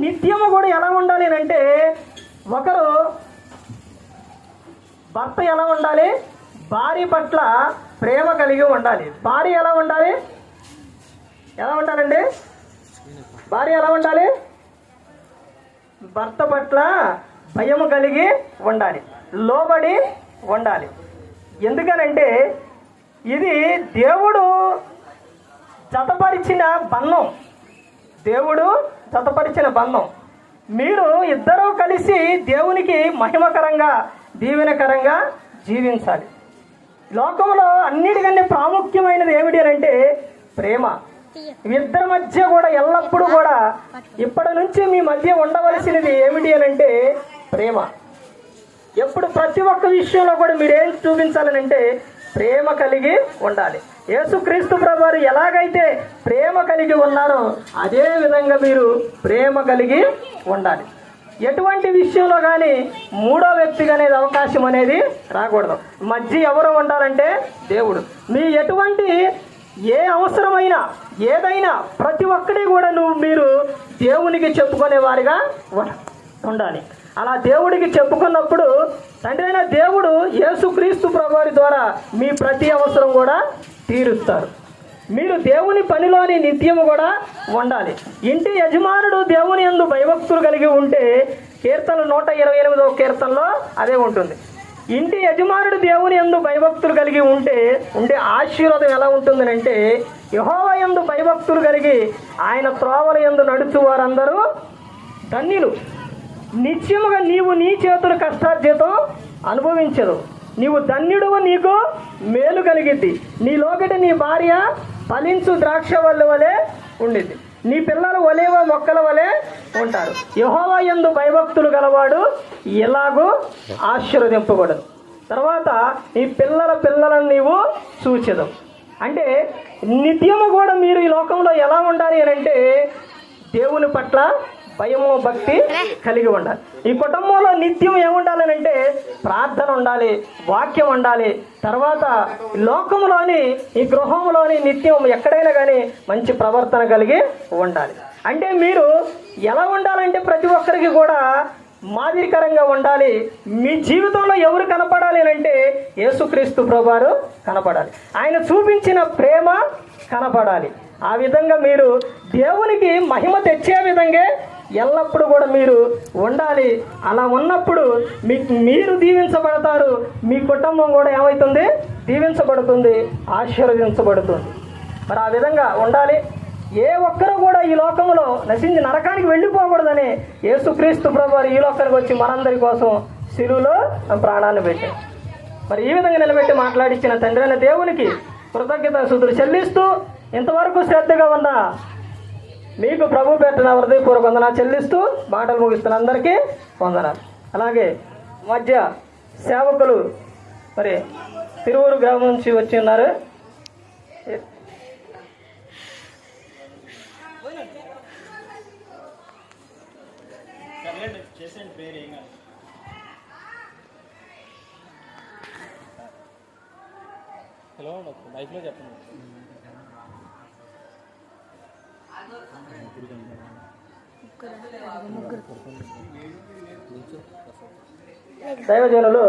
నిత్యము కూడా ఎలా ఉండాలి అంటే, ఒకరు భర్త ఎలా ఉండాలి? భార్య పట్ల ప్రేమ కలిగి ఉండాలి. భార్య ఎలా ఉండాలి? ఎలా ఉండాలండి? భార్య ఎలా ఉండాలి? భర్త పట్ల భయము కలిగి ఉండాలి, లోబడి ఉండాలి. ఎందుకనంటే ఇది దేవుడు జతపరిచిన బంధం. దేవుడు జతపరిచిన బంధం. మీరు ఇద్దరూ కలిసి దేవునికి మహిమకరంగా, దీవెనకరంగా జీవించాలి. లోకంలో అన్నిటికన్నా ప్రాముఖ్యమైనది ఏమిటి అంటే ప్రేమ. ఇద్దరి మధ్య కూడా ఎల్లప్పుడూ కూడా ఇప్పటి నుంచి మీ మధ్య ఉండవలసినది ఏమిటి అంటే ప్రేమ. ఎప్పుడు ప్రతి ఒక్క విషయంలో కూడా మీరేం చూపించాలనంటే ప్రేమ కలిగి ఉండాలి. యేసుక్రీస్తు ప్రభువారు ఎలాగైతే ప్రేమ కలిగి ఉన్నారో అదే విధంగా మీరు ప్రేమ కలిగి ఉండాలి. ఎటువంటి విషయంలో కానీ మూడో వ్యక్తిగా అనేది అవకాశం అనేది రాకూడదు. మధ్య ఎవరు ఉండాలంటే దేవుడు. మీ ఎటువంటి ఏ అవసరమైనా ఏదైనా ప్రతి ఒక్కటి కూడా మీరు దేవునికి చెప్పుకునే వారిగా ఉండాలి. అలా దేవుడికి చెప్పుకున్నప్పుడు తండ్రి అయిన దేవుడు యేసుక్రీస్తు ప్రభువారి ద్వారా మీ ప్రతి అవసరం కూడా తీరుస్తారు. మీరు దేవుని పనిలోని నిత్యము కూడా ఉండాలి. ఇంటి యజమానుడు దేవుని యందు భయభక్తులు కలిగి ఉంటే కీర్తన 128వ కీర్తనలో అదే ఉంటుంది. ఇంటి యజమానుడు దేవుని యందు భయభక్తులు కలిగి ఉండే ఆశీర్వాదం ఎలా ఉంటుందనంటే, యెహోవా యందు భయభక్తులు కలిగి ఆయన త్రోవల యందు నడుచు వారందరూ ధన్యులు. నిత్యముగా నీవు నీ చేతుల కష్టార్జితం అనుభవించదు. నీవు ధన్యుడువు, నీకు మేలు కలిగిద్ది. నీలోకటి నీ భార్య ఫలించు ద్రాక్ష వల్లి వలె ఉండిద్ది. నీ పిల్లలు ఒలీవ మొక్కల వలె ఉంటారు. యెహోవా యందు భయభక్తులు గలవాడు ఎలాగూ ఆశీర్వదింపబడదు. తర్వాత నీ పిల్లలను నీవు చూచెదవు. అంటే నిత్యము కూడా మీరు ఈ లోకంలో ఎలా ఉండాలి అంటే దేవుని పట్ల భయము, భక్తి కలిగి ఉండాలి. ఈ కుటుంబంలో నిత్యం ఏముండాలి అంటే ప్రార్థన ఉండాలి, వాక్యం ఉండాలి. తర్వాత లోకంలోని ఈ గృహంలోని నిత్యం ఎక్కడైనా కానీ మంచి ప్రవర్తన కలిగి ఉండాలి. అంటే మీరు ఎలా ఉండాలంటే ప్రతి ఒక్కరికి కూడా మాదిరికరంగా ఉండాలి. మీ జీవితంలో ఎవరు కనపడాలి అంటే యేసుక్రీస్తు ప్రభువారు కనపడాలి. ఆయన చూపించిన ప్రేమ కనపడాలి. ఆ విధంగా మీరు దేవునికి మహిమ తెచ్చే విధంగా ఎల్లప్పుడూ కూడా మీరు ఉండాలి. అలా ఉన్నప్పుడు మీరు దీవించబడతారు. మీ కుటుంబం కూడా ఏమవుతుంది? దీవించబడుతుంది, ఆశీర్వదించబడుతుంది. మరి ఆ విధంగా ఉండాలి. ఏ ఒక్కరు కూడా ఈ లోకంలో నశించి నరకానికి వెళ్ళిపోకూడదని యేసుక్రీస్తు ప్రభువారు ఈ లోకానికి వచ్చి మనందరి కోసం శిలువలో ప్రాణాన్ని పెట్టారు. మరి ఈ విధంగా నిలబెట్టి మాట్లాడించిన తండ్రి అయిన దేవునికి కృతజ్ఞతాస్తుతులు చెల్లిస్తూ ఇంతవరకు శ్రద్ధగా ఉన్న మీకు ప్రభు పెట్టిన హృదయపూర్వక వందనాలు చెల్లిస్తూ మాటలు ముగిస్తున్న అందరికీ వందనాలు. అలాగే మధ్య సేవకులు మరి తిరువూరు గ్రామం నుంచి వచ్చి ఉన్నారు. హలో మైక్లో చెప్పండి. దైవజనులు